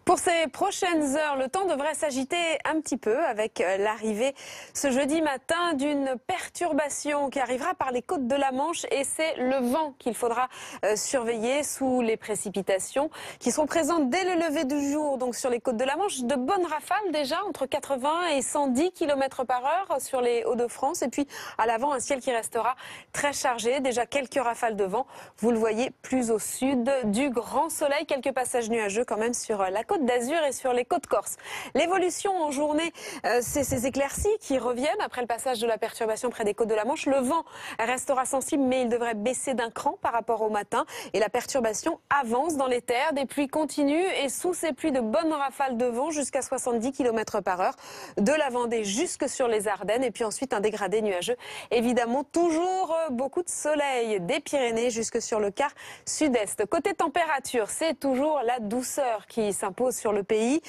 Pour ces prochaines heures, le temps devrait s'agiter un petit peu avec l'arrivée ce jeudi matin d'une perturbation qui arrivera par les côtes de la Manche et c'est le vent qu'il faudra surveiller sous les précipitations qui sont présentes dès le lever du jour. Donc sur les côtes de la Manche, de bonnes rafales déjà entre 80 et 110 km par heure sur les Hauts-de-France et puis à l'avant un ciel qui restera très chargé. Déjà quelques rafales de vent, vous le voyez plus au sud, du grand soleil, quelques passages nuageux quand même sur la côte d'Azur et sur les côtes corses. L'évolution en journée, c'est ces éclaircies qui reviennent après le passage de la perturbation près des côtes de la Manche. Le vent restera sensible mais il devrait baisser d'un cran par rapport au matin et la perturbation avance dans les terres. Des pluies continuent et sous ces pluies de bonnes rafales de vent jusqu'à 70 km par heure de la Vendée jusque sur les Ardennes et puis ensuite un dégradé nuageux. Évidemment toujours beaucoup de soleil des Pyrénées jusque sur le quart sud-est. Côté température, c'est toujours la douceur qui s'impose sur le pays.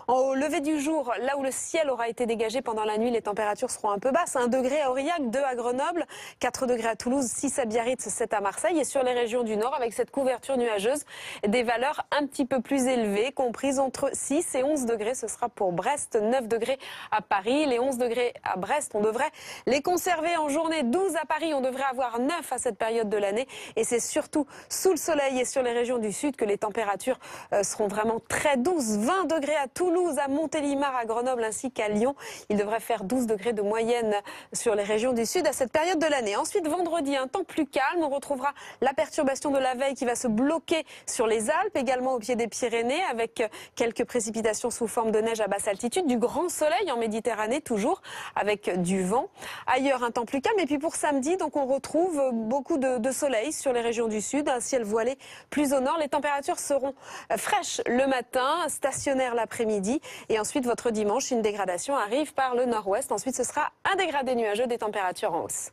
Au lever du jour, là où le ciel aura été dégagé pendant la nuit, les températures seront un peu basses. 1 degré à Aurillac, 2 à Grenoble, 4 degrés à Toulouse, 6 à Biarritz, 7 à Marseille. Et sur les régions du nord, avec cette couverture nuageuse, des valeurs un petit peu plus élevées, comprises entre 6 et 11 degrés. Ce sera pour Brest, 9 degrés à Paris. Les 11 degrés à Brest, on devrait les conserver en journée. 12 à Paris, on devrait avoir 9 à cette période de l'année. Et c'est surtout sous le soleil et sur les régions du sud que les températures seront vraiment très douces. 20 degrés à Toulouse, à Montélimar, à Grenoble ainsi qu'à Lyon. Il devrait faire 12 degrés de moyenne sur les régions du sud à cette période de l'année. Ensuite, vendredi, un temps plus calme. On retrouvera la perturbation de la veille qui va se bloquer sur les Alpes, également au pied des Pyrénées, avec quelques précipitations sous forme de neige à basse altitude. Du grand soleil en Méditerranée, toujours, avec du vent. Ailleurs, un temps plus calme. Et puis pour samedi, donc on retrouve beaucoup de soleil sur les régions du sud. Un ciel voilé plus au nord. Les températures seront fraîches le matin, stationnaire l'après-midi et ensuite votre dimanche, une dégradation arrive par le nord-ouest. Ensuite, ce sera un dégradé nuageux, des températures en hausse.